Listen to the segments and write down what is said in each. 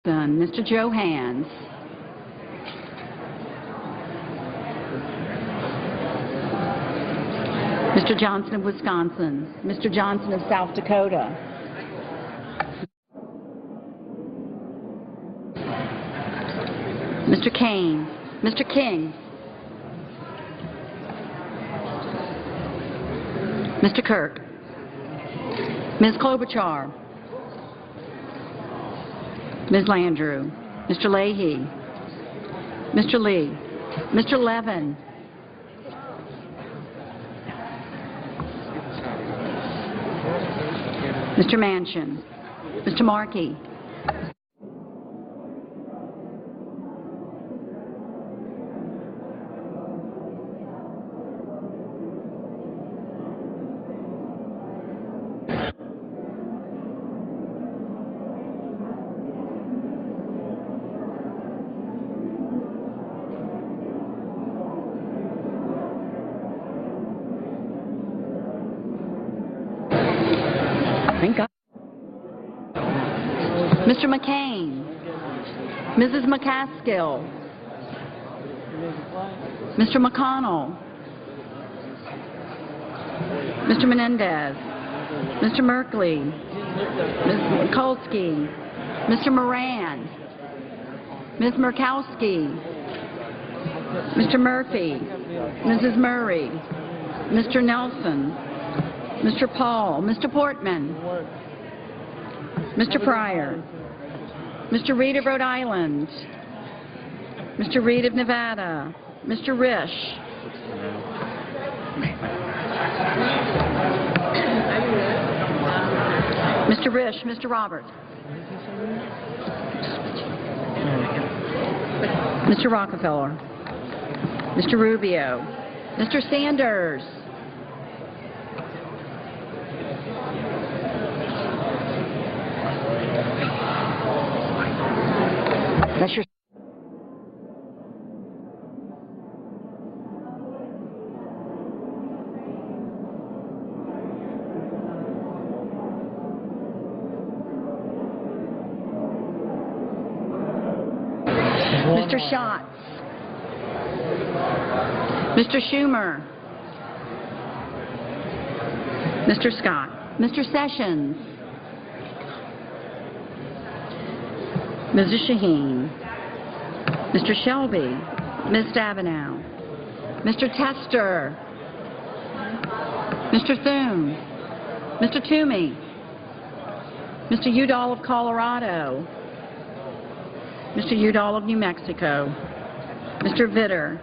Mr. Joe Hans. Mr. Johnson of Wisconsin. Mr. Johnson of South Dakota. Mr. Kane. Mr. King. Mr. Kirk. Ms. Klobuchar. Ms. Landrieu. Mr. Leahy. Mr. Lee. Mr. Levin. Mr. Manchin. Mr. Markey. Thank God. Mr. McCain. Mrs. McCaskill. Mr. McConnell. Mr. Menendez. Mr. Merkley. Ms. Mikulski. Mr. Moran. Ms. Murkowski. Mr. Murphy. Mrs. Murray. Mr. Nelson. Mr. Paul. Mr. Portman. Mr. Pryor. Mr. Reed of Rhode Island. Mr. Reed of Nevada. Mr. Risch. Mr. Risch. Mr. Roberts. Mr. Rockefeller. Mr. Rubio. Mr. Sanders. That's your Mr. Schatz. Mr. Schumer. Mr. Scott. Mr. Sessions. Mrs. Shaheen. Mr. Shelby. Ms. Stabenow. Mr. Tester. Mr. Thune. Mr. Toomey. Mr. Udall of Colorado. Mr. Udall of New Mexico. Mr. Vitter.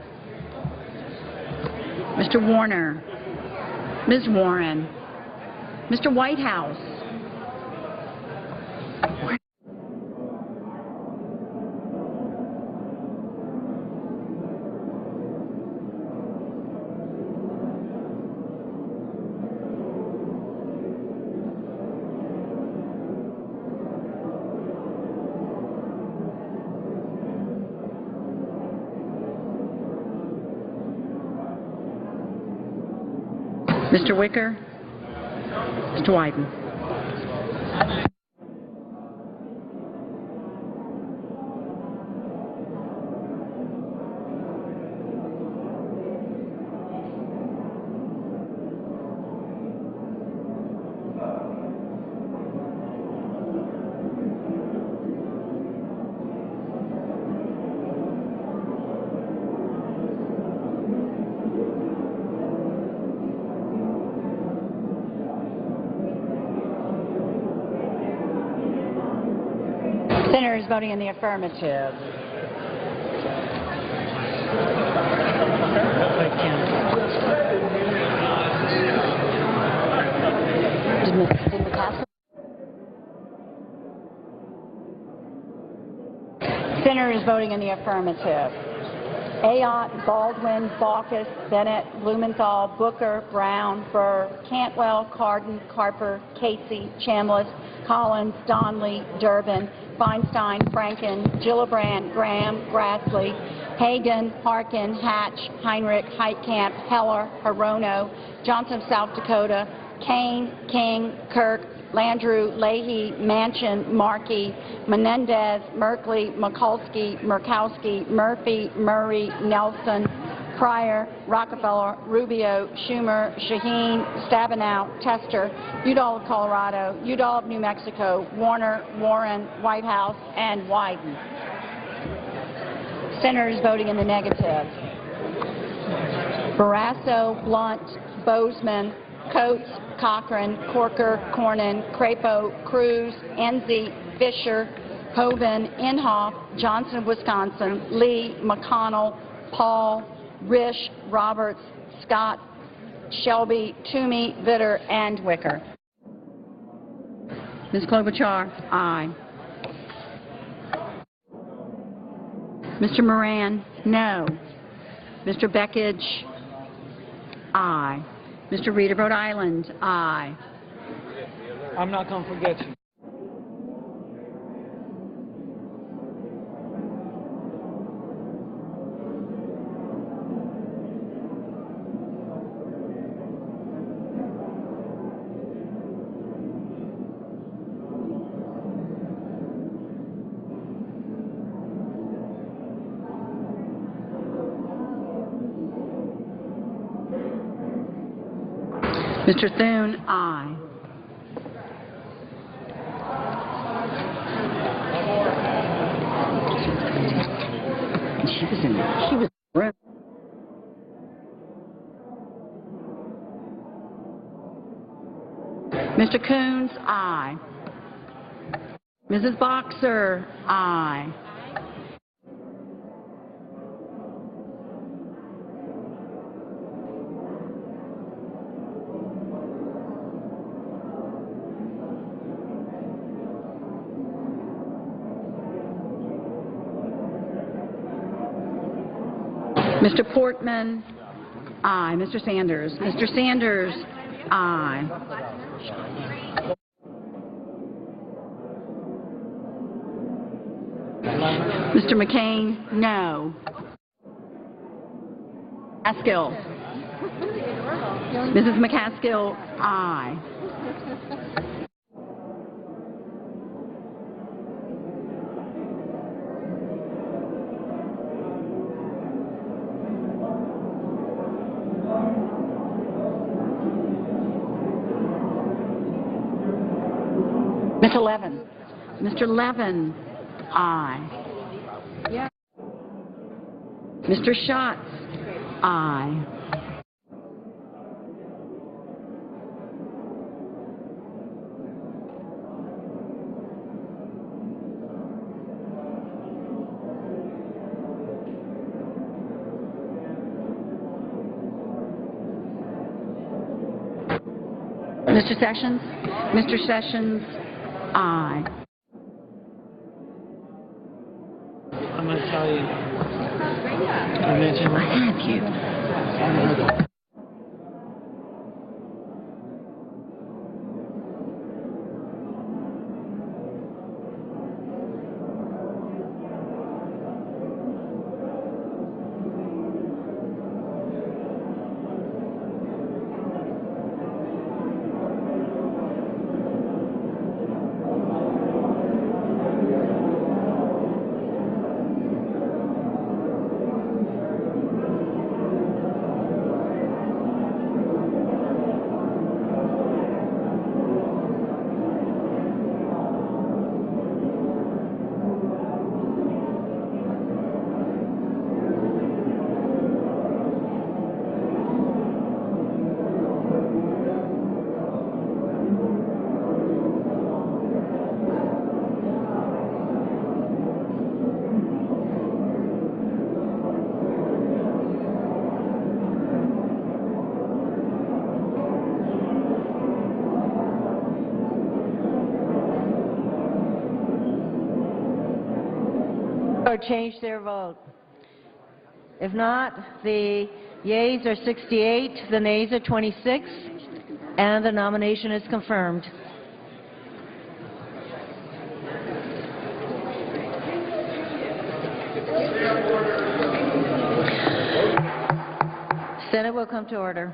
Mr. Warner. Ms. Warren. Mr. Whitehouse. Mr. Wicker. Mr. Wyden. Senators voting in the affirmative. Senators voting in the affirmative. Ayotte, Baldwin, Baucus, Bennett, Blumenthal, Booker, Brown, Burr, Cantwell, Cardin, Carper, Casey, Chambliss, Collins, Donnelly, Durbin, Feinstein, Franken, Gillibrand, Graham, Grassley, Hagan, Harkin, Hatch, Heinrich, Heitkamp, Heller, Hirono, Johnson of South Dakota, Kane, King, Kirk, Landrieu, Leahy, Manchin, Markey, Menendez, Merkley, Mikulski, Murkowski, Murphy, Murray, Nelson, Pryor, Rockefeller, Rubio, Schumer, Shaheen, Stabenow, Tester, Udall of Colorado, Udall of New Mexico, Warner, Warren, Whitehouse, and Wyden. Senators voting in the negative: Barrasso, Blunt, Bozeman, Coates, Cochran, Corker, Cornyn, Crapo, Cruz, Enzi, Fisher, Hoeven, Inhofe, Johnson of Wisconsin, Lee, McConnell, Paul, Risch, Roberts, Scott, Shelby, Toomey, Vitter, and Wicker. Ms. Klobuchar? Aye. Mr. Moran? No. Mr. Beckidge? Aye. Mr. Reed of Rhode Island? Aye. I'm not going to forget you. Mr. Thune? Aye. She was in the room. Mr. Coons? Aye. Mrs. Boxer? Aye. Mr. Portman? Aye. Mr. Sanders? Mr. Sanders? Aye. Mr. McCain? No. McCaskill? Mrs. McCaskill? Aye. Mr. Levin? Mr. Levin? Aye. Mr. Schatz? Aye. Mr. Sessions? Mr. Sessions? Aye. I'm going to tell you. I mentioned I have you. Or change their vote. If not, the yeas are 68, the nays are 26, and the nomination is confirmed. Senate will come to order.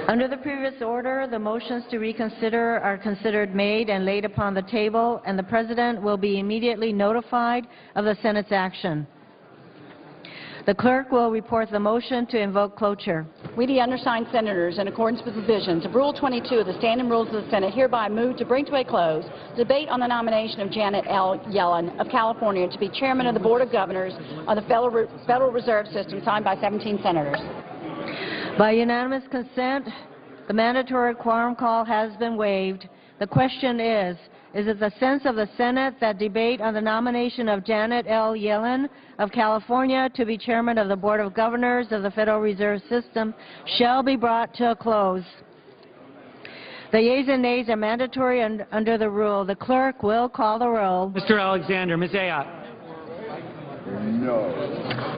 Under the previous order, the motions to reconsider are considered made and laid upon the table, and the President will be immediately notified of the Senate's action. The clerk will report the motion to invoke cloture. We, the undersigned senators, in accordance with provisions of Rule 22 of the Standing Rules of the Senate, hereby move to bring to a close the debate on the nomination of Janet L. Yellen of California to be Chairman of the Board of Governors of the Federal Reserve System, signed by 17 senators. By unanimous consent, the mandatory quorum call has been waived. The question is it the sense of the Senate that debate on the nomination of Janet L. Yellen of California to be Chairman of the Board of Governors of the Federal Reserve System shall be brought to a close? The yeas and nays are mandatory under the rule. The clerk will call the roll. Mr. Alexander. Ms. Ayotte. No.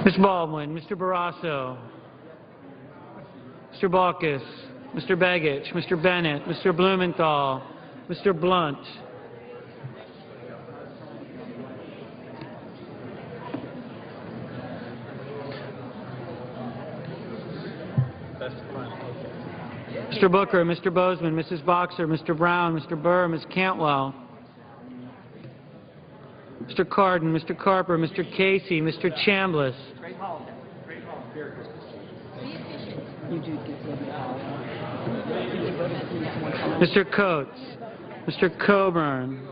Ms. Baldwin, Mr. Barrasso, Mr. Balkus, Mr. Begich, Mr. Bennett, Mr. Blumenthal, Mr. Blunt, Mr. Booker, Mr. Bozeman, Mrs. Boxer, Mr. Brown, Mr. Burr, Ms. Cantwell, Mr. Cardin, Mr. Carper, Mr. Casey, Mr. Chambliss, Mr. Coates, Mr. Coburn,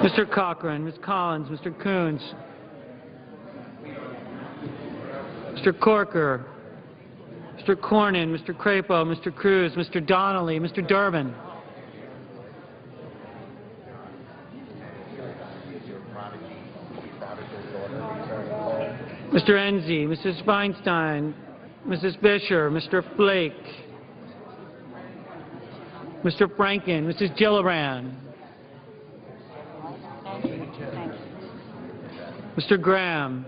Mr. Cochran, Ms. Collins, Mr. Coons, Mr. Corker, Mr. Cornyn, Mr. Crapo, Mr. Cruz, Mr. Donnelly, Mr. Durbin, Mr. Enzi, Mrs. Feinstein, Mrs. Fisher, Mr. Flake, Mr. Franken, Mrs. Gillibrand, Mr. Graham,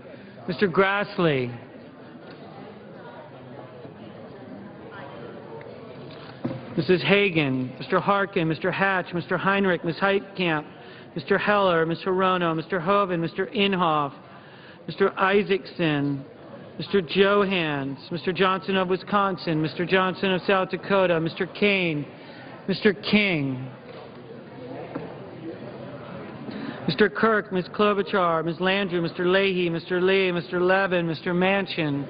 Mr. Grassley, Mrs. Hagan, Mr. Harkin, Mr. Hatch, Mr. Heinrich, Ms. Heitkamp, Mr. Heller, Ms. Hirono, Mr. Hoven, Mr. Inhofe, Mr. Isaacson, Mr. Johans, Mr. Johnson of Wisconsin, Mr. Johnson of South Dakota, Mr. Kane, Mr. King, Mr. Kirk, Ms. Klobuchar, Ms. Landrieu, Mr. Leahy, Mr. Lee, Mr. Levin, Mr. Manchin,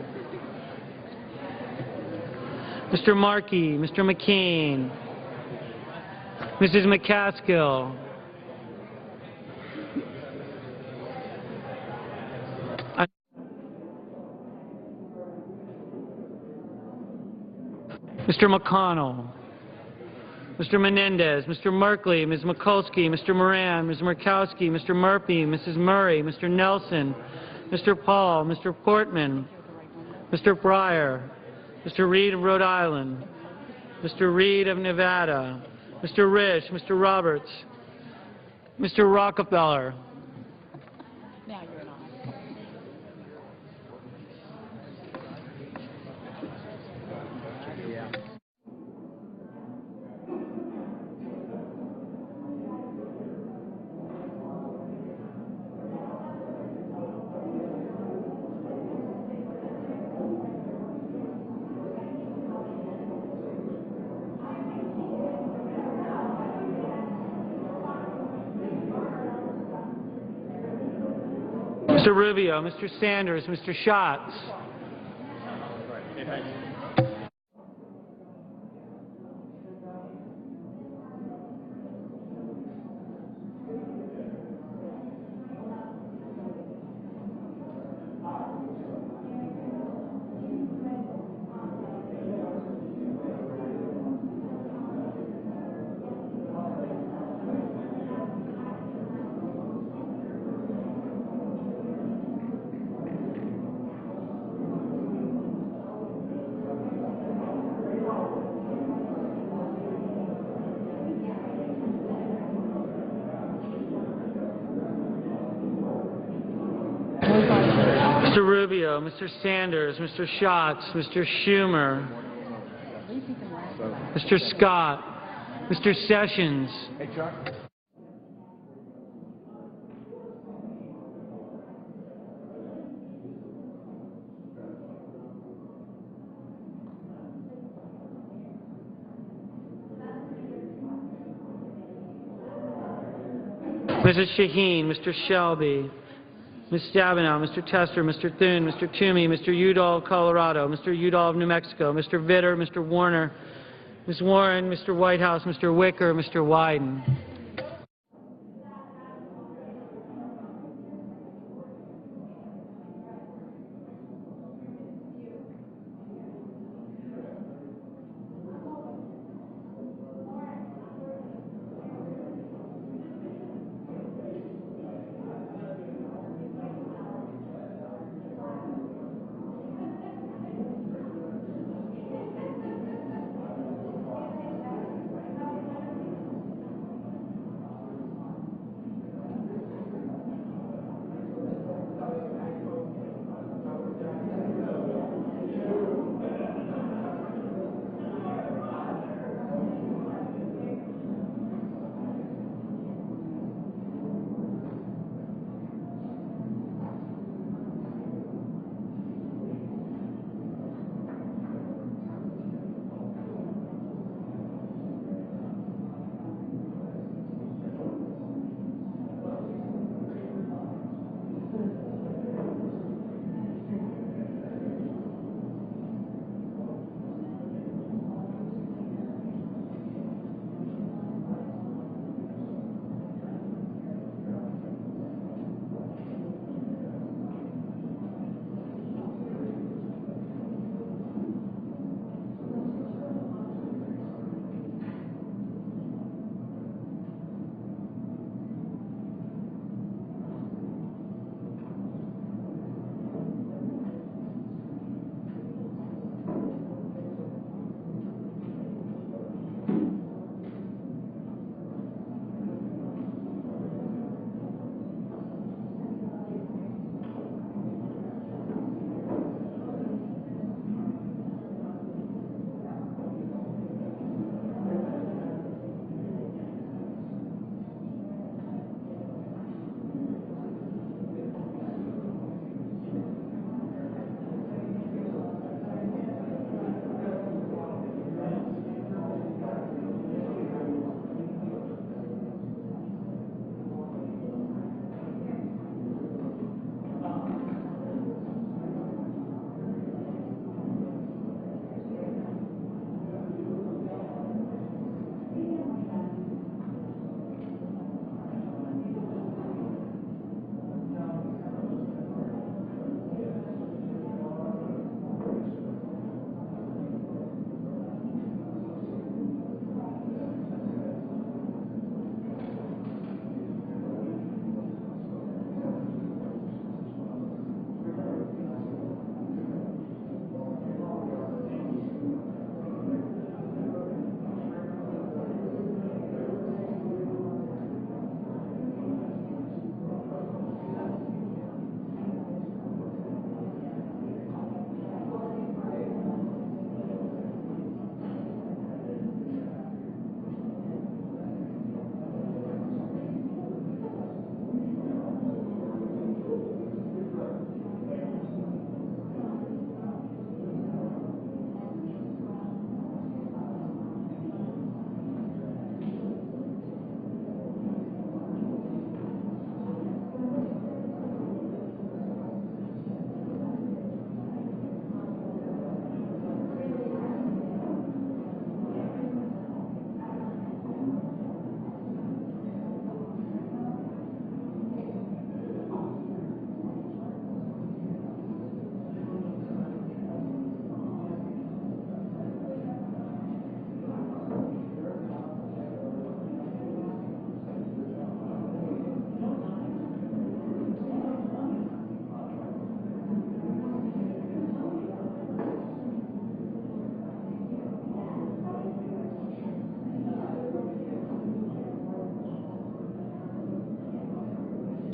Mr. Markey, Mr. McCain, Mrs. McCaskill, Mr. McConnell, Mr. Menendez, Mr. Merkley, Ms. Mikulski, Mr. Moran, Ms. Murkowski, Mr. Murphy, Mrs. Murray, Mr. Nelson, Mr. Paul, Mr. Portman, Mr. Breyer, Mr. Reed of Rhode Island, Mr. Reed of Nevada, Mr. Risch, Mr. Roberts, Mr. Rockefeller, Now you're in awe. Mr. Rubio, Mr. Sanders, Mr. Schatz, Mr. Rubio, Mr. Sanders, Mr. Schatz, Mr. Schumer, Mr. Scott, Mr. Sessions, Mrs. Shaheen, Mr. Shelby, Ms. Stabenow, Mr. Tester, Mr. Thune, Mr. Toomey, Mr. Udall of Colorado, Mr. Udall of New Mexico, Mr. Vitter, Mr. Warner, Ms. Warren, Mr. Whitehouse, Mr. Wicker, Mr. Wyden.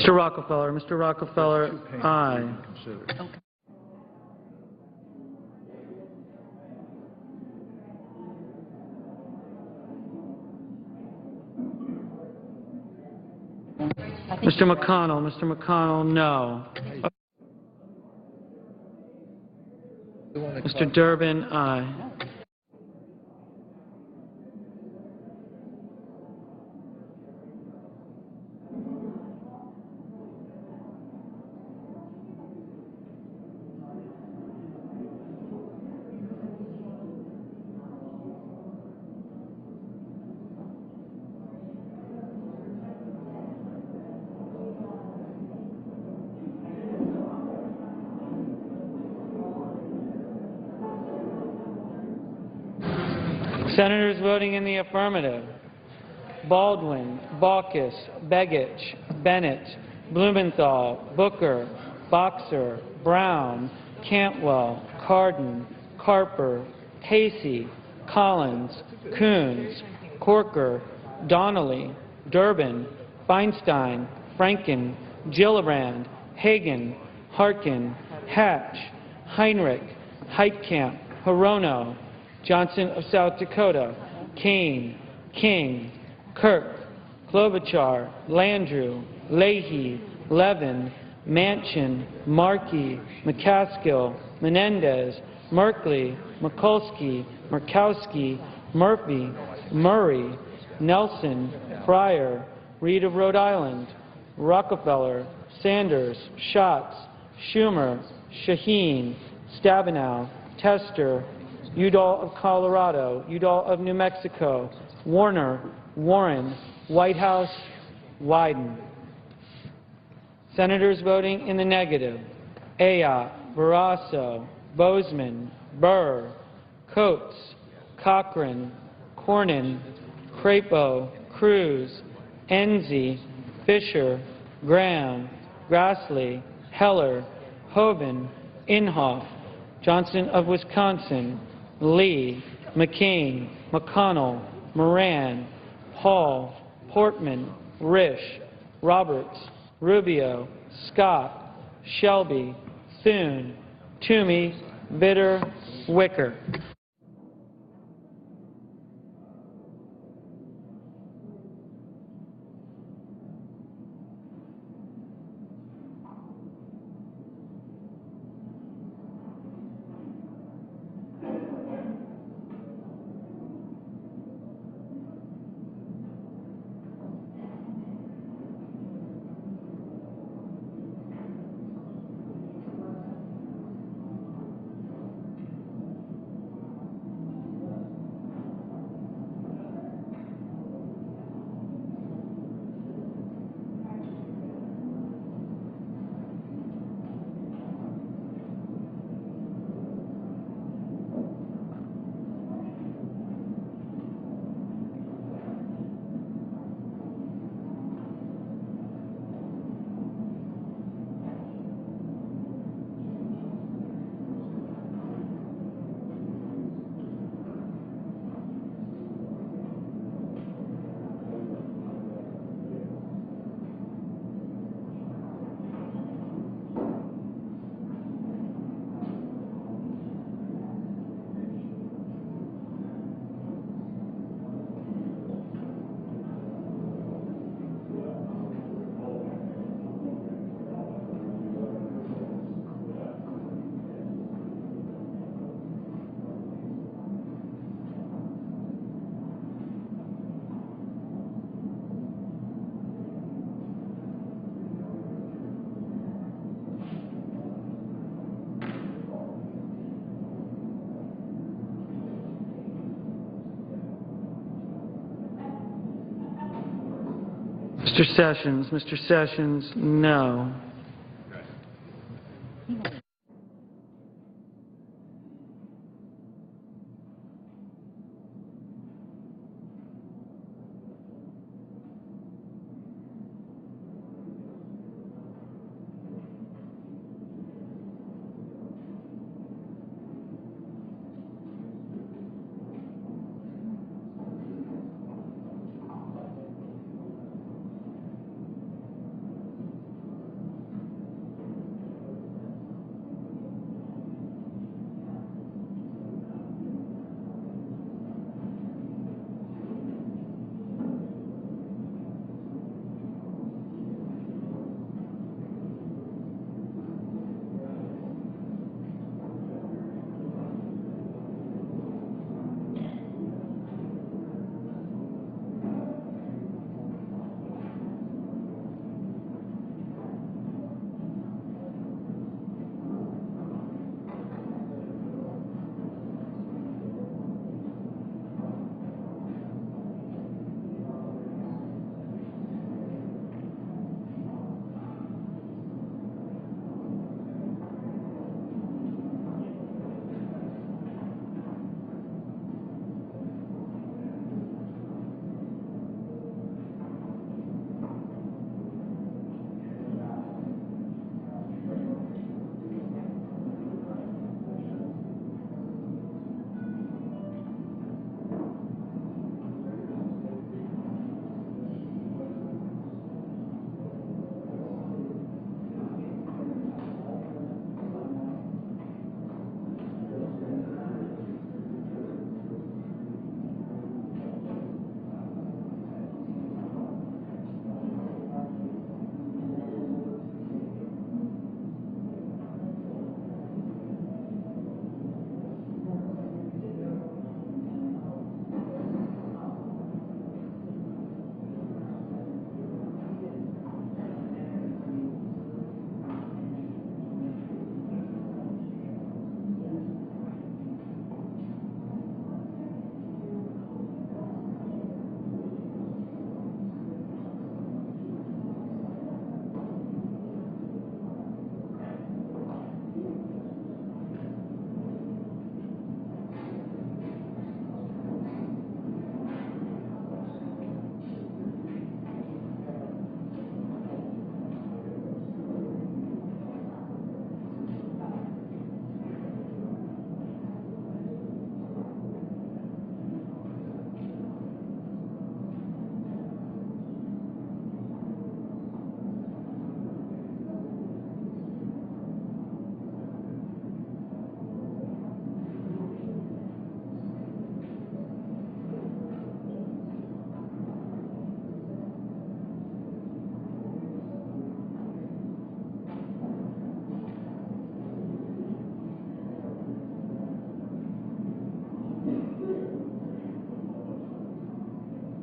Mr. Rockefeller. Mr. Rockefeller, aye. Mr. McConnell. Mr. McConnell, no. Mr. Durbin, aye. Senators voting in the affirmative: Baldwin, Baucus, Begich, Bennett, Blumenthal, Booker, Boxer, Brown, Cantwell, Cardin, Carper, Casey, Collins, Coons, Corker, Donnelly, Durbin, Feinstein, Franken, Gillibrand, Hagan, Harkin, Hatch, Heinrich, Heitkamp, Hirono, Johnson of South Dakota, Kane, King, Kirk, Klobuchar, Landrieu, Leahy, Levin, Manchin, Markey, McCaskill, Menendez, Merkley, Mikulski, Murkowski, Murphy, Murray, Nelson, Pryor, Reed of Rhode Island, Rockefeller, Sanders, Schatz, Schumer, Shaheen, Stabenow, Tester, Udall of Colorado, Udall of New Mexico, Warner, Warren, Whitehouse, Wyden. Senators voting in the negative: Ayotte, Barrasso, Bozeman, Burr, Coates, Cochran, Cornyn, Crapo, Cruz, Enzi, Fisher, Graham, Grassley, Heller, Hoeven, Inhofe, Johnson of Wisconsin, Lee, McCain, McConnell, Moran, Paul, Portman, Risch, Roberts, Rubio, Scott, Shelby, Thune, Toomey, Vitter, Wicker. Mr. Sessions, no.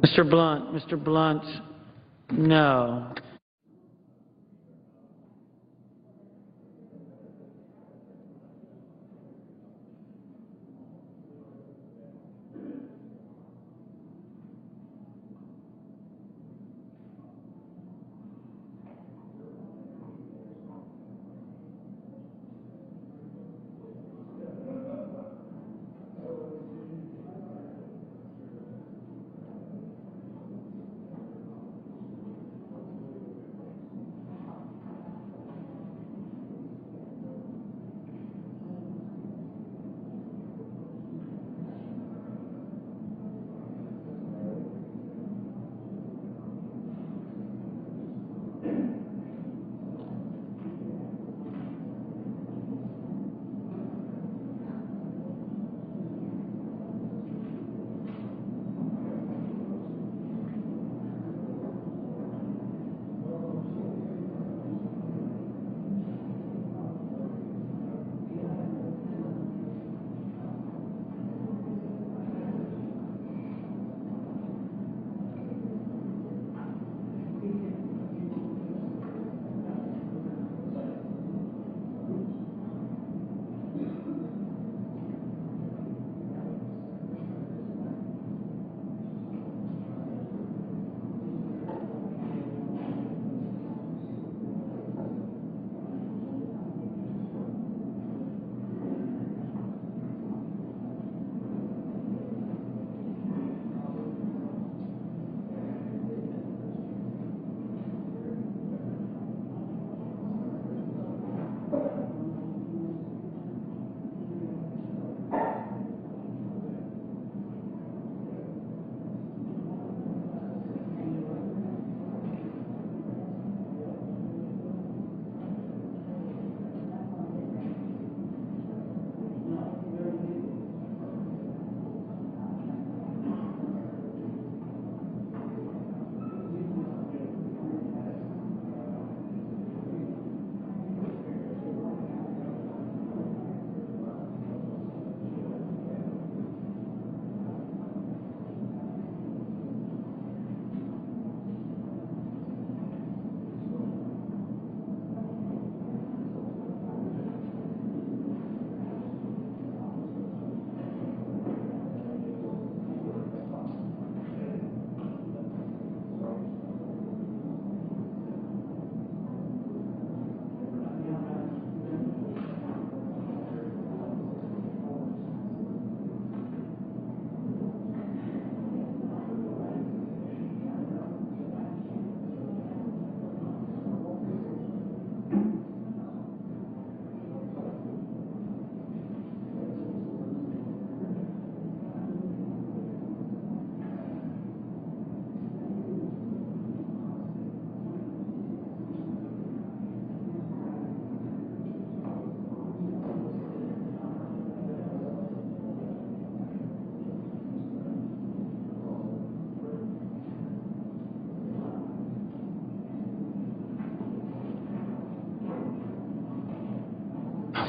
Mr. Blunt. Mr. Blunt, no.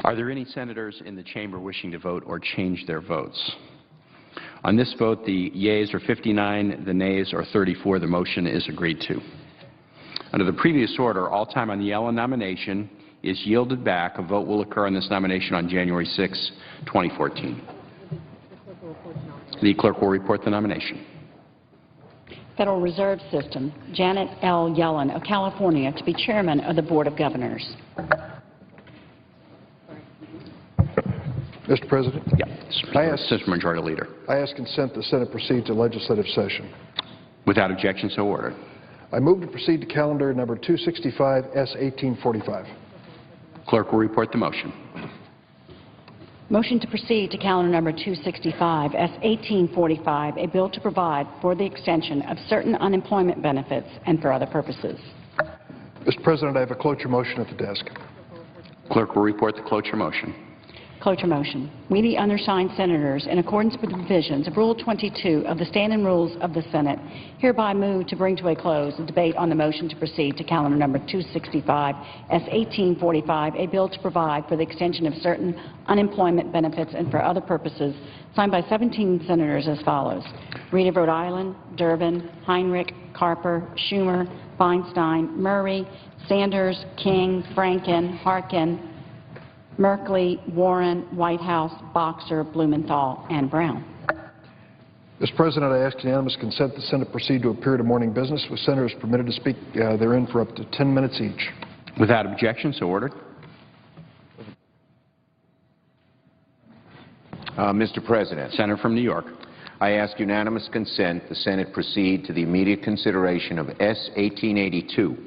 Are there any senators in the chamber wishing to vote or change their votes? On this vote, the yeas are 59, the nays are 34. The motion is agreed to. Under the previous order, all time on the Yellen nomination is yielded back. A vote will occur on this nomination on January 6, 2014. The clerk will report the nomination. Federal Reserve System, Janet L. Yellen of California to be chairman of the Board of Governors. Mr. President? Yeah. Mr. Majority Leader. I ask consent the Senate proceed to legislative session. Without objection, so ordered. I move to proceed to calendar number 265, S1845. Clerk will report the motion. Motion to proceed to calendar number 265, S1845, a bill to provide for the extension of certain unemployment benefits and for other purposes. Mr. President, I have a cloture motion at the desk. Clerk will report the cloture motion. Cloture motion. We, the undersigned senators, in accordance with the provisions of Rule 22 of the Standing Rules of the Senate, hereby move to bring to a close the debate on the motion to proceed to calendar number 265, S-1845, a bill to provide for the extension of certain unemployment benefits and for other purposes, signed by 17 senators as follows: Reed of Rhode Island, Durbin, Heinrich, Carper, Schumer, Feinstein, Murray, Sanders, King, Franken, Harkin, Merkley, Warren, Whitehouse, Boxer, Blumenthal, and Brown. Mr. President, I ask unanimous consent the Senate proceed to a period of morning business with senators permitted to speak therein for up to 10 minutes each. Without objection, so ordered. Mr. President, Senator from New York. I ask unanimous consent the Senate proceed to the immediate consideration of S-1882,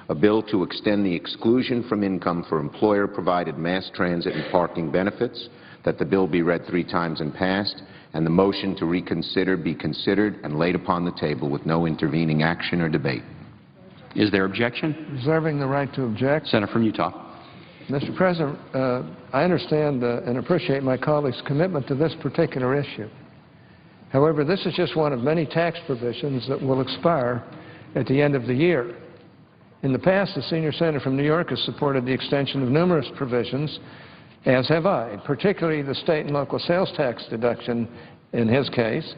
a bill to extend the exclusion from income for employer-provided mass transit and parking benefits, that the bill be read 3 times and passed, and the motion to reconsider be considered and laid upon the table with no intervening action or debate. Is there objection? Reserving the right to object. Senator from Utah. Mr. President, I understand and appreciate my colleagues' commitment to this particular issue. However, this is just one of many tax provisions that will expire at the end of the year. In the past, the senior senator from New York has supported the extension of numerous provisions, as have I, particularly the state and local sales tax deduction in his case.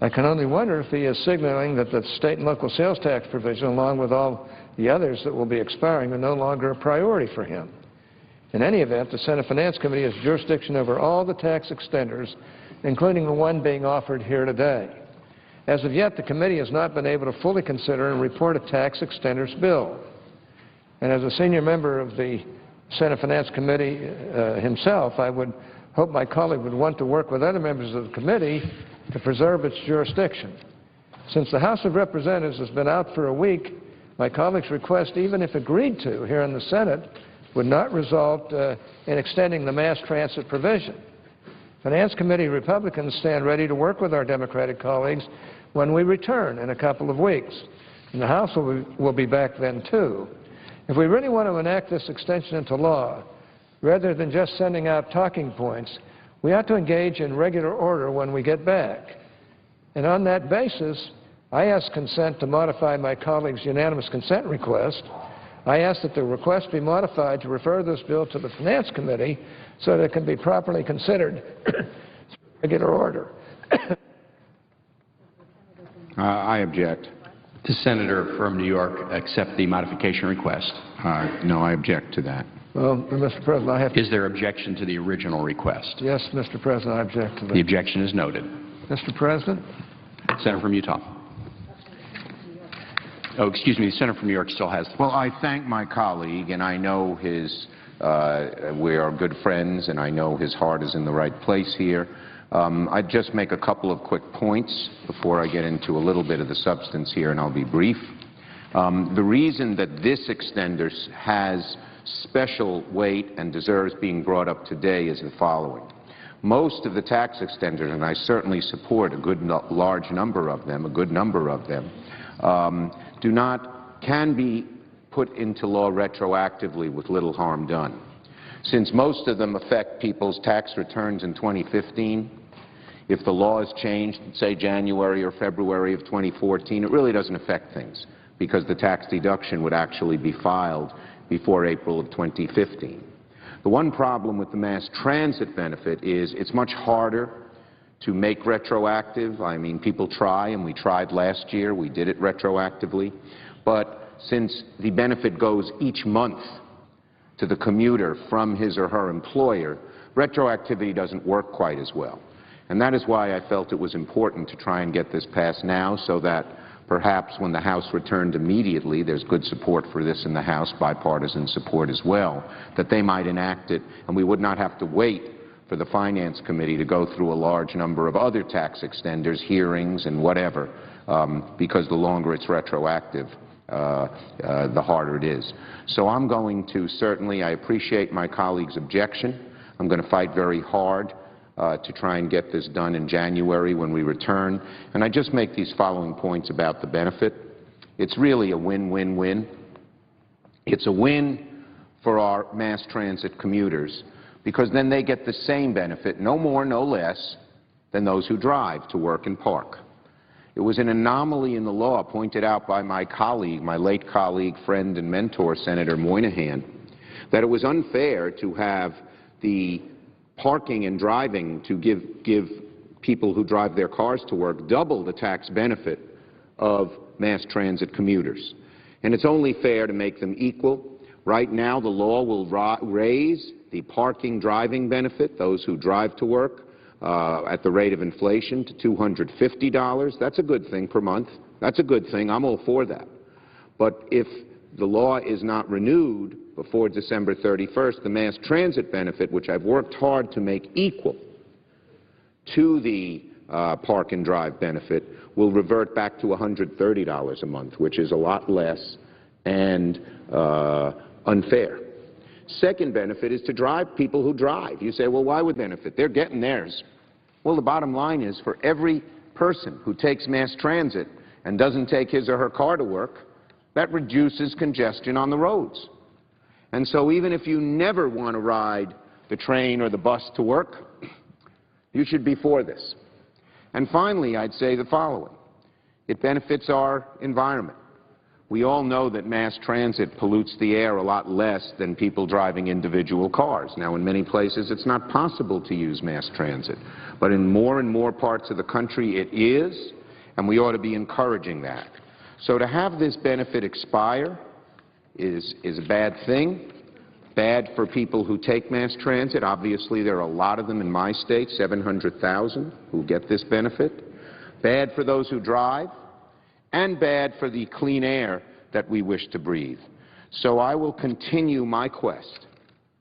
I can only wonder if he is signaling that the state and local sales tax provision, along with all the others that will be expiring, are no longer a priority for him. In any event, the Senate Finance Committee has jurisdiction over all the tax extenders, including the one being offered here today. As of yet, the committee has not been able to fully consider and report a tax extenders bill. And as a senior member of the Senate Finance Committee himself, I would hope my colleague would want to work with other members of the committee to preserve its jurisdiction. Since the House of Representatives has been out for a week, my colleague's request, even if agreed to here in the Senate, would not result in extending the mass transit provision. Finance Committee Republicans stand ready to work with our Democratic colleagues when we return in a couple of weeks. And the House will be back then, too. If we really want to enact this extension into law, rather than just sending out talking points, we ought to engage in regular order when we get back. And on that basis, I ask consent to modify my colleague's unanimous consent request. I ask that the request be modified to refer this bill to the Finance Committee so that it can be properly considered in regular order. I object. Does the senator from New York accept the modification request? No, I object to that. Well, Mr. President, I have to... Is there objection to the original request? Yes, Mr. President, I object to that. The objection is noted. Mr. President? Senator from Utah. Oh, excuse me, the senator from New York still has the... Well, I thank my colleague, and I know we are good friends, and I know his heart is in the right place here. I'd just make a couple of quick points before I get into a little bit of the substance here, and I'll be brief. The reason that this extender has special weight and deserves being brought up today is the following. Most of the tax extenders, and I certainly support a good large number of them, can be put into law retroactively with little harm done. Since most of them affect people's tax returns in 2015, if the law is changed, say January or February of 2014, it really doesn't affect things because the tax deduction would actually be filed before April of 2015. The one problem with the mass transit benefit is it's much harder to make retroactive. I mean, people try, and we tried last year. We did it retroactively. But since the benefit goes each month to the commuter from his or her employer, retroactivity doesn't work quite as well. And that is why I felt it was important to try and get this passed now so that perhaps when the House returned immediately, there's good support for this in the House, bipartisan support as well, that they might enact it and we would not have to wait for the Finance Committee to go through a large number of other tax extenders, hearings and whatever, because the longer it's retroactive, the harder it is. So I'm going to certainly, I appreciate my colleague's objection. I'm going to fight very hard to try and get this done in January when we return. And I just make these following points about the benefit. It's really a win-win-win. It's a win for our mass transit commuters, because then they get the same benefit, no more, no less, than those who drive to work and park. It was an anomaly in the law pointed out by my colleague, my late colleague, friend, and mentor, Senator Moynihan, that it was unfair to have the parking and driving to give people who drive their cars to work double the tax benefit of mass transit commuters. And it's only fair to make them equal. Right now, the law will raise the parking driving benefit, those who drive to work, at the rate of inflation to $250. That's a good thing per month. That's a good thing. I'm all for that. But if the law is not renewed before December 31st, the mass transit benefit, which I've worked hard to make equal to the park and drive benefit, will revert back to $130 a month, which is a lot less and unfair. Second benefit is to drive people who drive. You say, well, why would benefit? They're getting theirs. Well, the bottom line is for every person who takes mass transit and doesn't take his or her car to work, that reduces congestion on the roads. And so even if you never want to ride the train or the bus to work, you should be for this. And finally, I'd say the following. It benefits our environment. We all know that mass transit pollutes the air a lot less than people driving individual cars. Now, in many places, it's not possible to use mass transit. But in more and more parts of the country, it is, and we ought to be encouraging that. So to have this benefit expire is a bad thing. Bad for people who take mass transit. Obviously, there are a lot of them in my state, 700,000, who get this benefit. Bad for those who drive, and bad for the clean air that we wish to breathe. So I will continue my quest,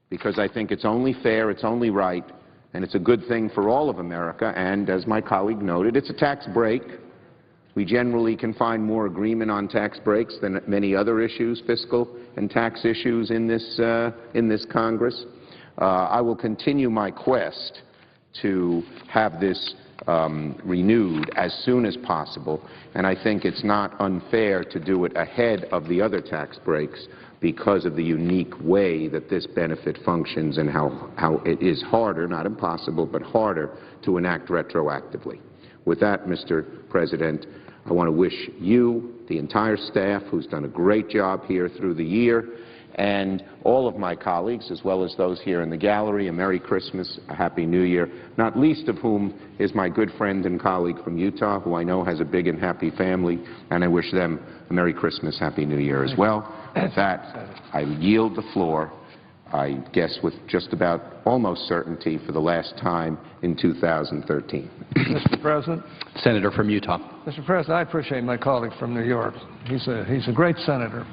because I think it's only fair, it's only right, and it's a good thing for all of America, and as my colleague noted, it's a tax break. We generally can find more agreement on tax breaks than many other issues, fiscal and tax issues in this Congress. I will continue my quest to have this renewed as soon as possible, and I think it's not unfair to do it ahead of the other tax breaks because of the unique way that this benefit functions and how it is harder, not impossible, but harder to enact retroactively. With that, Mr. President, I want to wish you, the entire staff who's done a great job here through the year, and all of my colleagues, as well as those here in the gallery, a Merry Christmas, a Happy New Year, not least of whom is my good friend and colleague from Utah, who I know has a big and happy family, and I wish them a Merry Christmas, Happy New Year as well. With that, I yield the floor, I guess with just about almost certainty for the last time in 2013. Mr. President. Senator from Utah. Mr. President, I appreciate my colleague from New York. He's a great senator,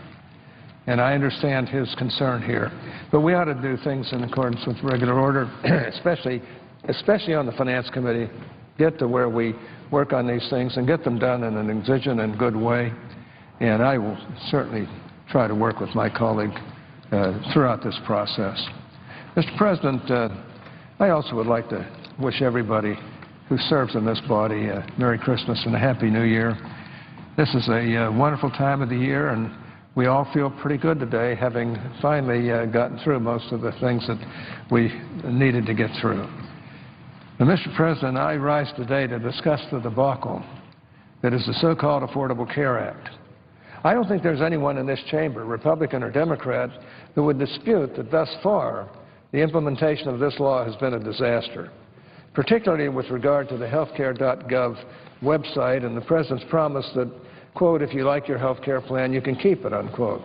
and I understand his concern here. But we ought to do things in accordance with regular order, especially on the Finance Committee, get to where we work on these things and get them done in an exigent and good way. And I will certainly try to work with my colleague throughout this process. Mr. President, I also would like to wish everybody who serves in this body a Merry Christmas and a Happy New Year. This is a wonderful time of the year, and we all feel pretty good today, having finally gotten through most of the things that we needed to get through. Now, Mr. President, I rise today to discuss the debacle that is the so-called Affordable Care Act. I don't think there's anyone in this chamber, Republican or Democrat, who would dispute that thus far the implementation of this law has been a disaster, particularly with regard to the healthcare.gov website and the President's promise that, quote, if you like your health care plan, you can keep it, unquote.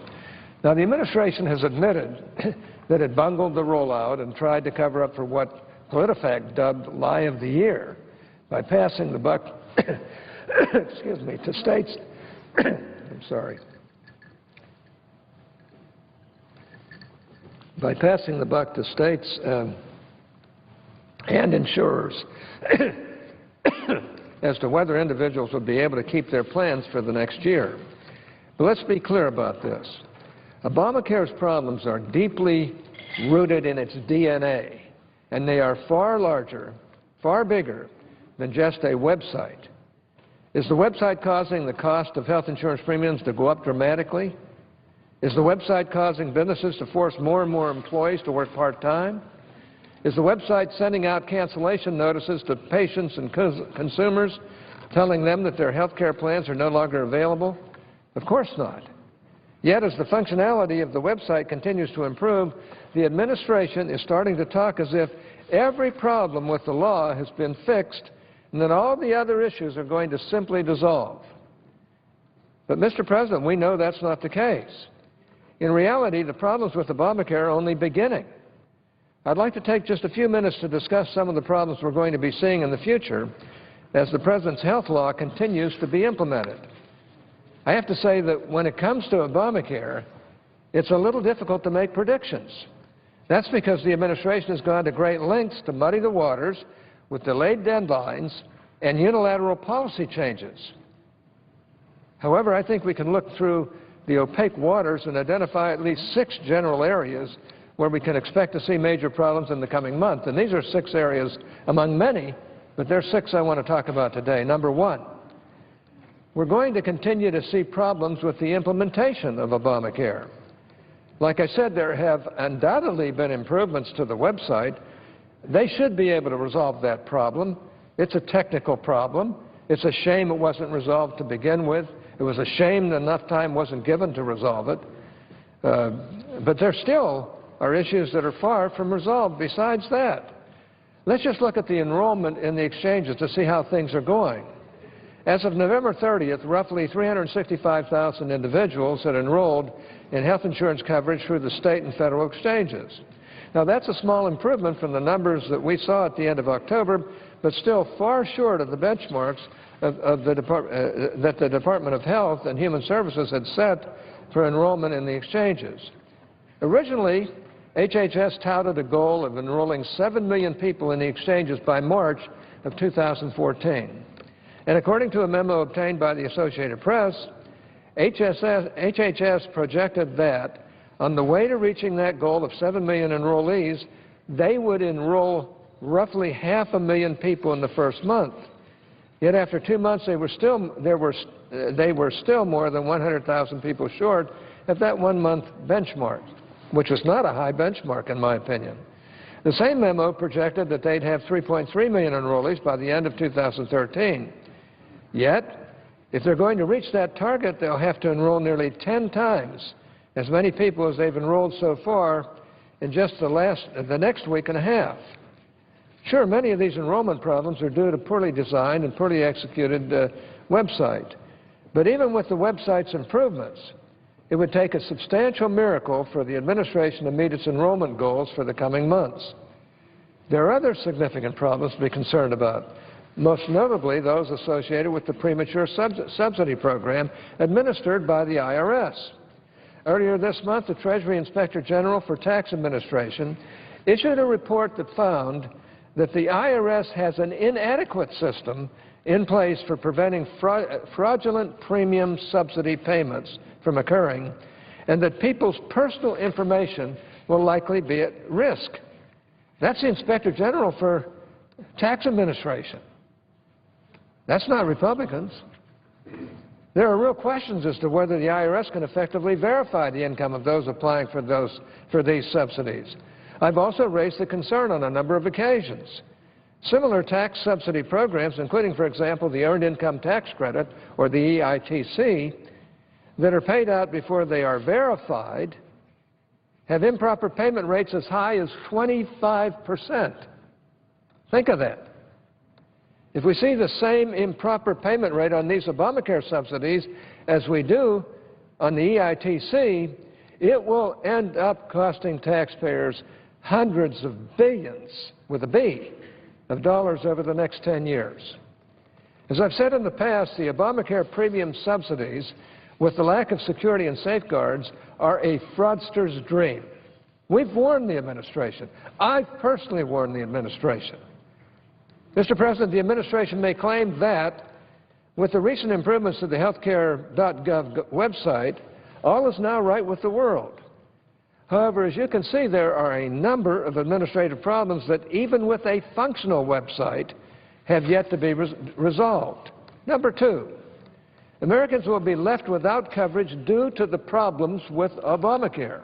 Now, the administration has admitted that it bungled the rollout and tried to cover up for what PolitiFact dubbed lie of the year by passing the buck excuse me, to states I'm sorry. By passing the buck to states and insurers as to whether individuals would be able to keep their plans for the next year. But let's be clear about this. Obamacare's problems are deeply rooted in its DNA, and they are far larger, far bigger than just a website. Is the website causing the cost of health insurance premiums to go up dramatically? Is the website causing businesses to force more and more employees to work part-time? Is the website sending out cancellation notices to patients and consumers, telling them that their health care plans are no longer available? Of course not. Yet, as the functionality of the website continues to improve, the administration is starting to talk as if every problem with the law has been fixed and that all the other issues are going to simply dissolve. But, Mr. President, we know that's not the case. In reality, the problems with Obamacare are only beginning. I'd like to take just a few minutes to discuss some of the problems we're going to be seeing in the future as the President's health law continues to be implemented. I have to say that when it comes to Obamacare, it's a little difficult to make predictions. That's because the administration has gone to great lengths to muddy the waters with delayed deadlines and unilateral policy changes. However, I think we can look through the opaque waters and identify at least 6 general areas where we can expect to see major problems in the coming month. And these are 6 areas among many, but there are 6 I want to talk about today. Number 1, we're going to continue to see problems with the implementation of Obamacare. Like I said, there have undoubtedly been improvements to the website. They should be able to resolve that problem. It's a technical problem. It's a shame it wasn't resolved to begin with. It was a shame that enough time wasn't given to resolve it. But there still are issues that are far from resolved besides that. Let's just look at the enrollment in the exchanges to see how things are going. As of November 30th, roughly 365,000 individuals had enrolled in health insurance coverage through the state and federal exchanges. Now, that's a small improvement from the numbers that we saw at the end of October, but still far short of the benchmarks that the Department of Health and Human Services had set for enrollment in the exchanges. Originally, HHS touted a goal of enrolling 7 million people in the exchanges by March of 2014. And according to a memo obtained by the Associated Press, HHS projected that on the way to reaching that goal of 7 million enrollees, they would enroll roughly 500,000 people in the first month. Yet after 2 months, they were still more than 100,000 people short at that 1-month benchmark, which is not a high benchmark in my opinion. The same memo projected that they'd have 3.3 million enrollees by the end of 2013. Yet, if they're going to reach that target, they'll have to enroll nearly 10 times as many people as they've enrolled so far in just the next week and a half. Sure, many of these enrollment problems are due to poorly designed and poorly executed website. But even with the website's improvements, it would take a substantial miracle for the administration to meet its enrollment goals for the coming months. There are other significant problems to be concerned about, most notably those associated with the premature subsidy program administered by the IRS. Earlier this month, the Treasury Inspector General for Tax Administration issued a report that found that the IRS has an inadequate system in place for preventing fraudulent premium subsidy payments from occurring, and that people's personal information will likely be at risk. That's the Inspector General for Tax Administration. That's not Republicans. There are real questions as to whether the IRS can effectively verify the income of those applying for these subsidies. I've also raised the concern on a number of occasions. Similar tax subsidy programs, including, for example, the Earned Income Tax Credit, or the EITC, that are paid out before they are verified, have improper payment rates as high as 25%. Think of that. If we see the same improper payment rate on these Obamacare subsidies as we do on the EITC, it will end up costing taxpayers hundreds of billions, with a B, of dollars over the next 10 years. As I've said in the past, the Obamacare premium subsidies, with the lack of security and safeguards, are a fraudster's dream. We've warned the administration. I've personally warned the administration. Mr. President, the administration may claim that, with the recent improvements to the healthcare.gov website, all is now right with the world. However, as you can see, there are a number of administrative problems that, even with a functional website, have yet to be resolved. Number 2, Americans will be left without coverage due to the problems with Obamacare.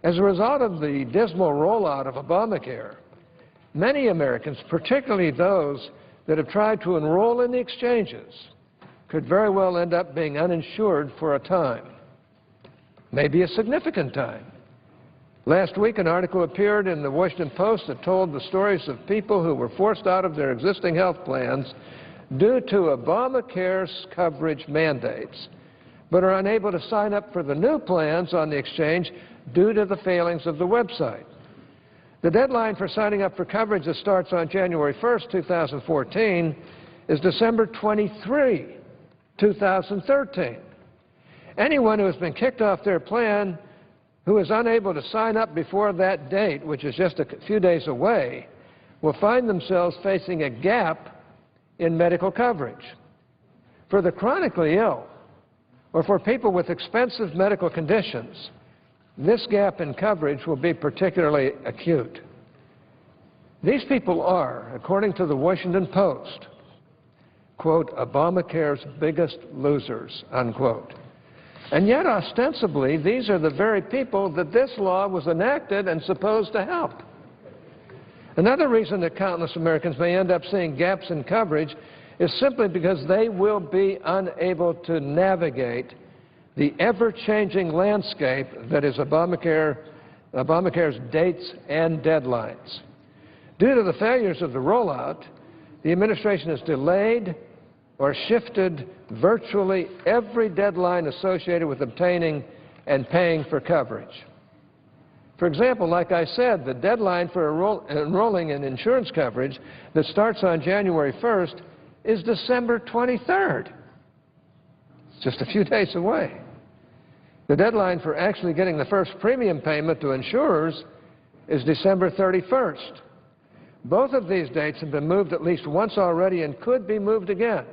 As a result of the dismal rollout of Obamacare, many Americans, particularly those that have tried to enroll in the exchanges, could very well end up being uninsured for a time, maybe a significant time. Last week, an article appeared in the Washington Post that told the stories of people who were forced out of their existing health plans due to Obamacare's coverage mandates, but are unable to sign up for the new plans on the exchange due to the failings of the website. The deadline for signing up for coverage that starts on January 1st, 2014, is December 23, 2013. Anyone who has been kicked off their plan who is unable to sign up before that date, which is just a few days away, will find themselves facing a gap in medical coverage. For the chronically ill, or for people with expensive medical conditions, this gap in coverage will be particularly acute. These people are, according to the Washington Post, quote, Obamacare's biggest losers, unquote. And yet, ostensibly, these are the very people that this law was enacted and supposed to help. Another reason that countless Americans may end up seeing gaps in coverage is simply because they will be unable to navigate the ever-changing landscape that is Obamacare's dates and deadlines. Due to the failures of the rollout, the administration has delayed or shifted virtually every deadline associated with obtaining and paying for coverage. For example, like I said, the deadline for enrolling in insurance coverage that starts on January 1st is December 23rd. It's just a few days away. The deadline for actually getting the first premium payment to insurers is December 31st. Both of these dates have been moved at least once already and could be moved again.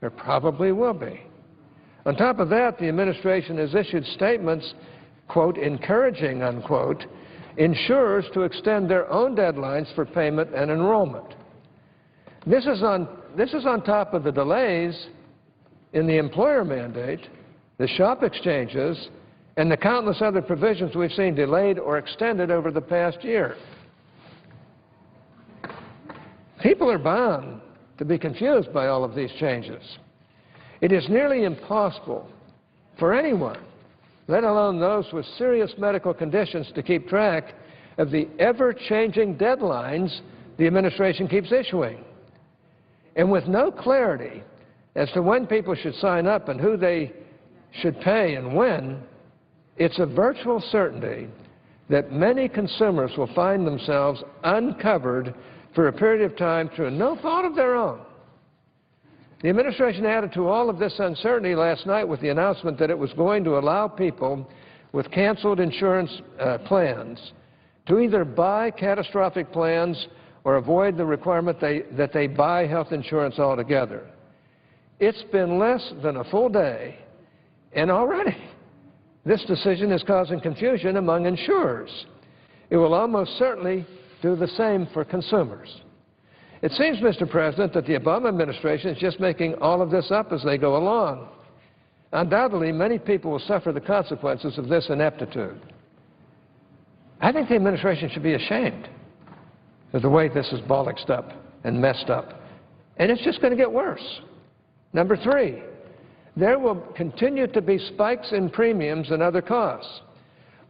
There probably will be. On top of that, the administration has issued statements, quote, encouraging, unquote, insurers to extend their own deadlines for payment and enrollment. This is on top of the delays in the employer mandate, the shop exchanges, and the countless other provisions we've seen delayed or extended over the past year. People are bound to be confused by all of these changes. It is nearly impossible for anyone, let alone those with serious medical conditions, to keep track of the ever-changing deadlines the administration keeps issuing. And with no clarity as to when people should sign up and who they should pay and when, it's a virtual certainty that many consumers will find themselves uncovered for a period of time through no fault of their own. The administration added to all of this uncertainty last night with the announcement that it was going to allow people with canceled insurance plans to either buy catastrophic plans or avoid the requirement that they buy health insurance altogether. It's been less than a full day, and already this decision is causing confusion among insurers. It will almost certainly do the same for consumers. It seems, Mr. President, that the Obama administration is just making all of this up as they go along. Undoubtedly, many people will suffer the consequences of this ineptitude. I think the administration should be ashamed of the way this is bollocksed up and messed up. And it's just going to get worse. Number three, there will continue to be spikes in premiums and other costs.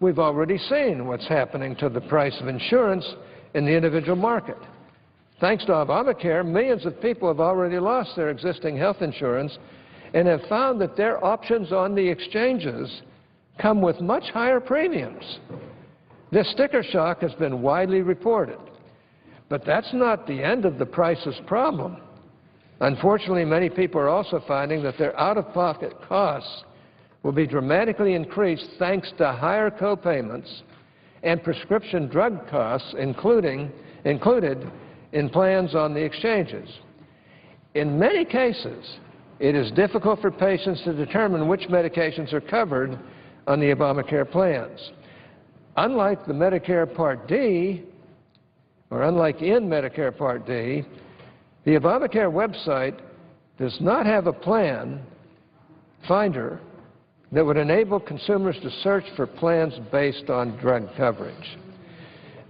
We've already seen what's happening to the price of insurance in the individual market. Thanks to Obamacare, millions of people have already lost their existing health insurance and have found that their options on the exchanges come with much higher premiums. This sticker shock has been widely reported. But that's not the end of the prices problem. Unfortunately, many people are also finding that their out-of-pocket costs will be dramatically increased thanks to higher co-payments and prescription drug costs included in plans on the exchanges. In many cases, it is difficult for patients to determine which medications are covered on the Obamacare plans. Unlike the Medicare Part D, or unlike in Medicare Part D, the Obamacare website does not have a plan finder that would enable consumers to search for plans based on drug coverage.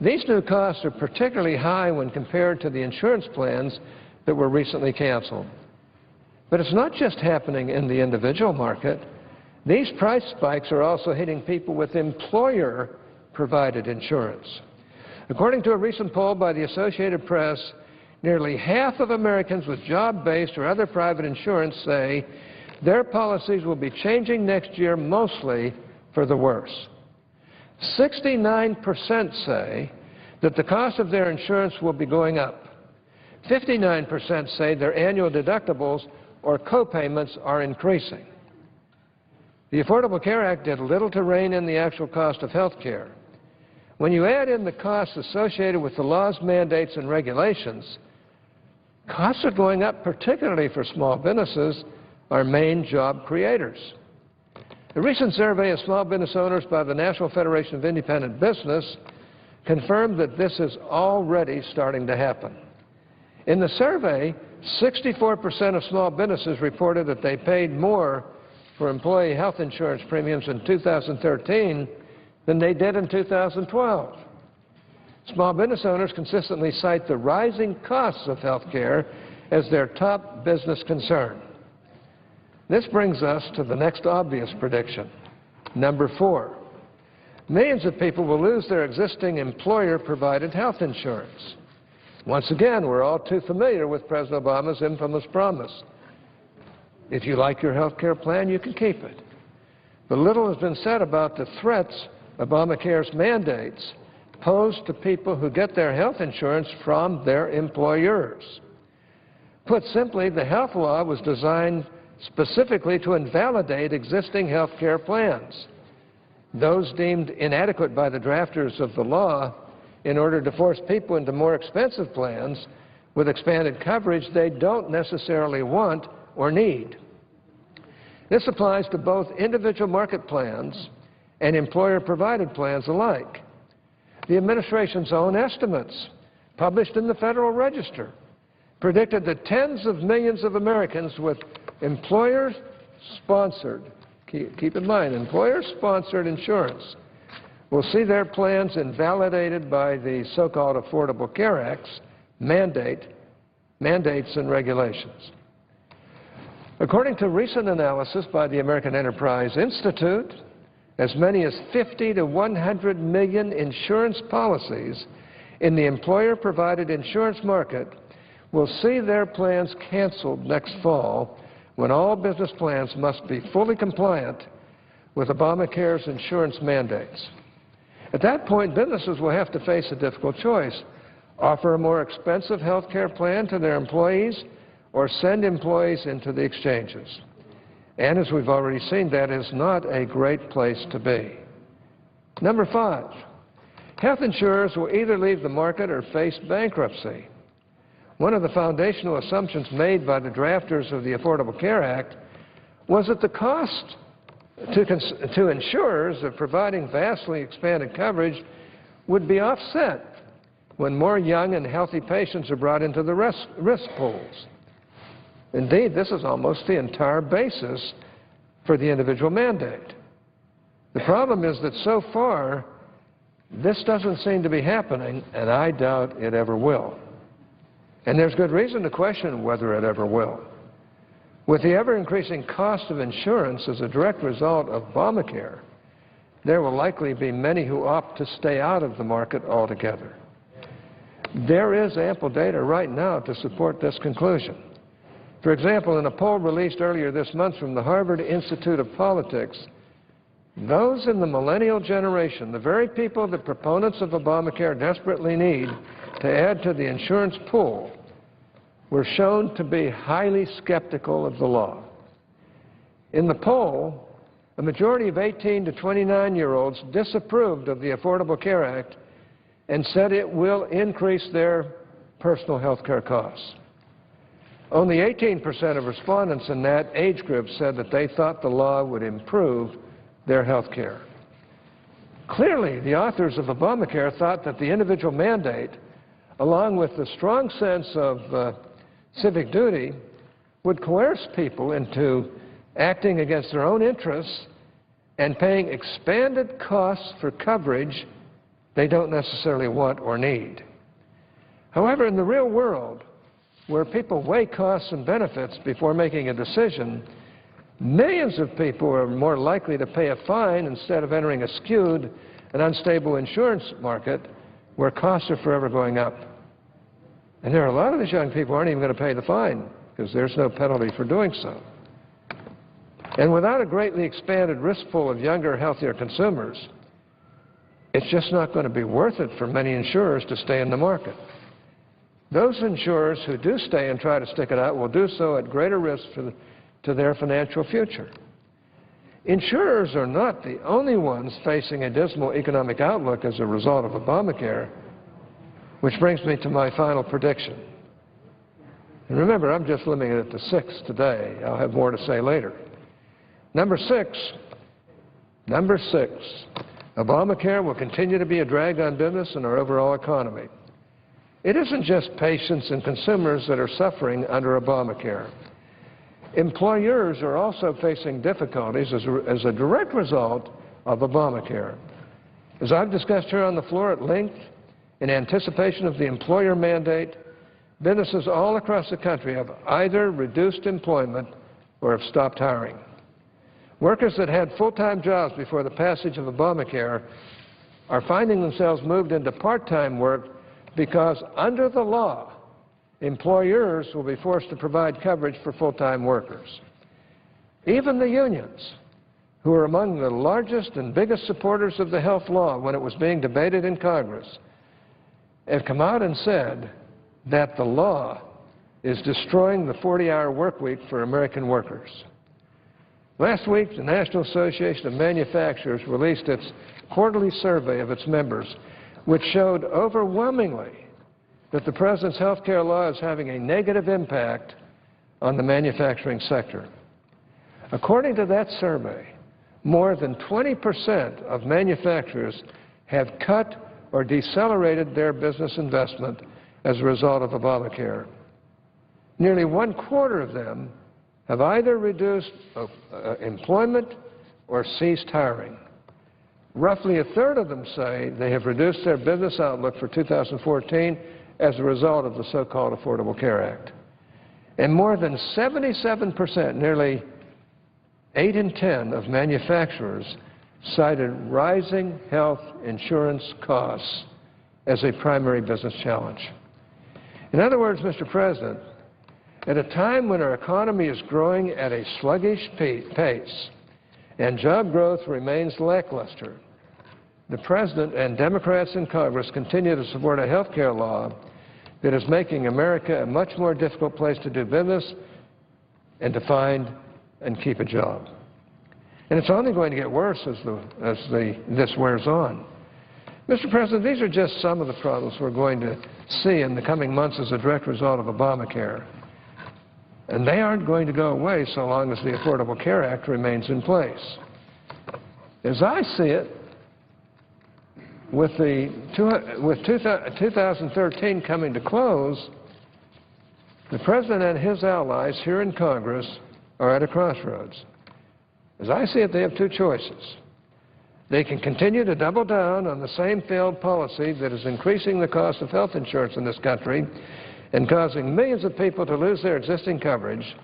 These new costs are particularly high when compared to the insurance plans that were recently canceled. But it's not just happening in the individual market. These price spikes are also hitting people with employer-provided insurance. According to a recent poll by the Associated Press, nearly half of Americans with job-based or other private insurance say their policies will be changing next year mostly for the worse. 69% say that the cost of their insurance will be going up. 59% say their annual deductibles or co-payments are increasing. The Affordable Care Act did little to rein in the actual cost of health care. When you add in the costs associated with the laws, mandates, and regulations, costs are going up, particularly for small businesses, our main job creators. A recent survey of small business owners by the National Federation of Independent Business confirmed that this is already starting to happen. In the survey, 64% of small businesses reported that they paid more for employee health insurance premiums in 2013 than they did in 2012. Small business owners consistently cite the rising costs of health care as their top business concern. This brings us to the next obvious prediction. Number 4, millions of people will lose their existing employer-provided health insurance. Once again, we're all too familiar with President Obama's infamous promise. If you like your health care plan, you can keep it. But little has been said about the threats Obamacare's mandates pose to people who get their health insurance from their employers. Put simply, the health law was designed specifically to invalidate existing health care plans. Those deemed inadequate by the drafters of the law in order to force people into more expensive plans with expanded coverage they don't necessarily want or need. This applies to both individual market plans and employer-provided plans alike. The administration's own estimates, published in the Federal Register, predicted that tens of millions of Americans with employer-sponsored, keep in mind, employer-sponsored insurance will see their plans invalidated by the so-called Affordable Care Act's mandates and regulations. According to recent analysis by the American Enterprise Institute, as many as 50 to 100 million insurance policies in the employer-provided insurance market will see their plans canceled next fall when all business plans must be fully compliant with Obamacare's insurance mandates. At that point, businesses will have to face a difficult choice: offer a more expensive health care plan to their employees or send employees into the exchanges. And as we've already seen, that is not a great place to be. Number 5, health insurers will either leave the market or face bankruptcy. One of the foundational assumptions made by the drafters of the Affordable Care Act was that the cost to insurers of providing vastly expanded coverage would be offset when more young and healthy patients are brought into the risk pools. Indeed, this is almost the entire basis for the individual mandate. The problem is that so far, this doesn't seem to be happening, and I doubt it ever will. And there's good reason to question whether it ever will. With the ever-increasing cost of insurance as a direct result of Obamacare, there will likely be many who opt to stay out of the market altogether. There is ample data right now to support this conclusion. For example, in a poll released earlier this month from the Harvard Institute of Politics, those in the millennial generation, the very people that proponents of Obamacare desperately need to add to the insurance pool, were shown to be highly skeptical of the law. In the poll, a majority of 18 to 29-year-olds disapproved of the Affordable Care Act and said it will increase their personal health care costs. Only 18% of respondents in that age group said that they thought the law would improve their health care. Clearly, the authors of Obamacare thought that the individual mandate, along with the strong sense of civic duty, would coerce people into acting against their own interests and paying expanded costs for coverage they don't necessarily want or need. However, in the real world, where people weigh costs and benefits before making a decision, millions of people are more likely to pay a fine instead of entering a skewed and unstable insurance market where costs are forever going up. And there are a lot of these young people who aren't even going to pay the fine because there's no penalty for doing so. And without a greatly expanded risk pool of younger, healthier consumers, it's just not going to be worth it for many insurers to stay in the market. Those insurers who do stay and try to stick it out will do so at greater risk to their financial future. Insurers are not the only ones facing a dismal economic outlook as a result of Obamacare, which brings me to my final prediction. And remember, I'm just limiting it to 6 today. I'll have more to say later. Number six, Obamacare will continue to be a drag on business and our overall economy. It isn't just patients and consumers that are suffering under Obamacare. Employers are also facing difficulties as a direct result of Obamacare. As I've discussed here on the floor at length, in anticipation of the employer mandate, businesses all across the country have either reduced employment or have stopped hiring. Workers that had full-time jobs before the passage of Obamacare are finding themselves moved into part-time work because under the law, employers will be forced to provide coverage for full-time workers. Even the unions, who are among the largest and biggest supporters of the health law when it was being debated in Congress, have come out and said that the law is destroying the 40-hour work week for American workers. Last week, the National Association of Manufacturers released its quarterly survey of its members, which showed overwhelmingly that the President's health care law is having a negative impact on the manufacturing sector. According to that survey, more than 20% of manufacturers have cut or decelerated their business investment as a result of Obamacare. Nearly 1/4 of them have either reduced employment or ceased hiring. Roughly 1/3 of them say they have reduced their business outlook for 2014 as a result of the so-called Affordable Care Act. And more than 77%, nearly 8 in 10 of manufacturers, cited rising health insurance costs as a primary business challenge. In other words, Mr. President, at a time when our economy is growing at a sluggish pace and job growth remains lackluster, the President and Democrats in Congress continue to support a health care law that is making America a much more difficult place to do business and to find and keep a job. And it's only going to get worse as this wears on. Mr. President, these are just some of the problems we're going to see in the coming months as a direct result of Obamacare. And they aren't going to go away so long as the Affordable Care Act remains in place. As I see it, with 2013 coming to close, the President and his allies here in Congress are at a crossroads. As I see it, they have two choices. They can continue to double down on the same failed policy that is increasing the cost of health insurance in this country and causing millions of people to lose their existing coverage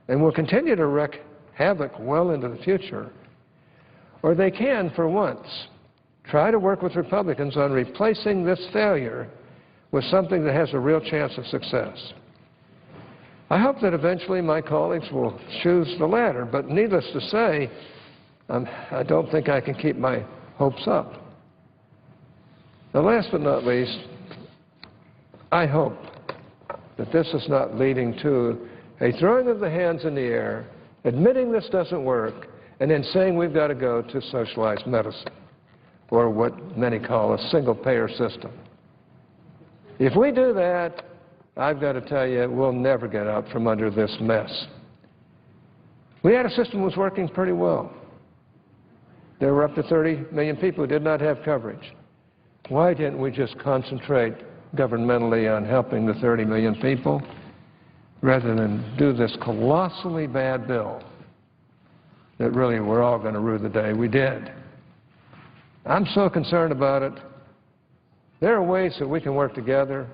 and will continue to wreak havoc well into the future. Or they can, for once, try to work with Republicans on replacing this failure with something that has a real chance of success. I hope that eventually my colleagues will choose the latter, but needless to say, I don't think I can keep my hopes up. Now, last but not least, I hope that this is not leading to a throwing of the hands in the air, admitting this doesn't work, and then saying we've got to go to socialized medicine, or what many call a single-payer system. If we do that, I've got to tell you, we'll never get out from under this mess. We had a system that was working pretty well. There were up to 30 million people who did not have coverage. Why didn't we just concentrate governmentally on helping the 30 million people rather than do this colossally bad bill that really we're all going to rue the day we did. I'm so concerned about it. There are ways that we can work together.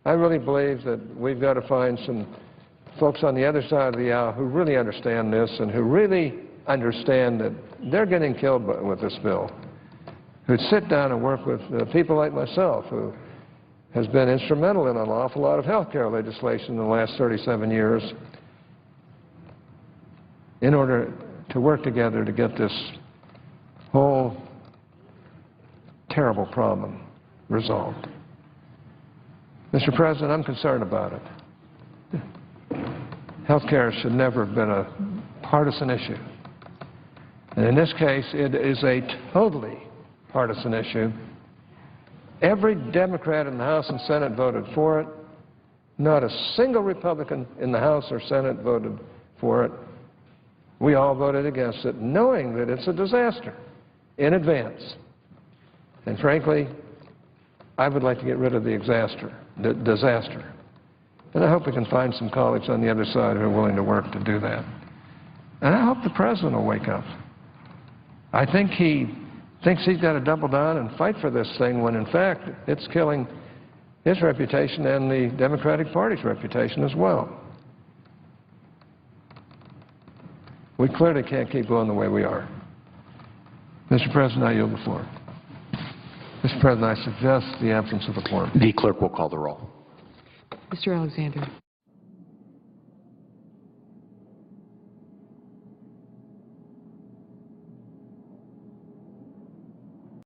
I really believe that we've got to find some folks on the other side of the aisle who really understand this and who really understand that they're getting killed with this bill, who'd sit down and work with people like myself, who has been instrumental in an awful lot of health care legislation in the last 37 years, in order to work together to get this whole terrible problem resolved. Mr. President, I'm concerned about it. Health care should never have been a partisan issue. And in this case, it is a totally partisan issue. Every Democrat in the House and Senate voted for it. Not a single Republican in the House or Senate voted for it. We all voted against it, knowing that it's a disaster in advance. And frankly, I would like to get rid of the disaster. And I hope we can find some colleagues on the other side who are willing to work to do that. And I hope the President will wake up. I think he thinks he's got to double down and fight for this thing when, in fact, it's killing his reputation and the Democratic Party's reputation as well. We clearly can't keep going the way we are. Mr. President, I yield the floor. Mr. President, I suggest the absence of a quorum. The clerk will call the roll. Mr. Alexander.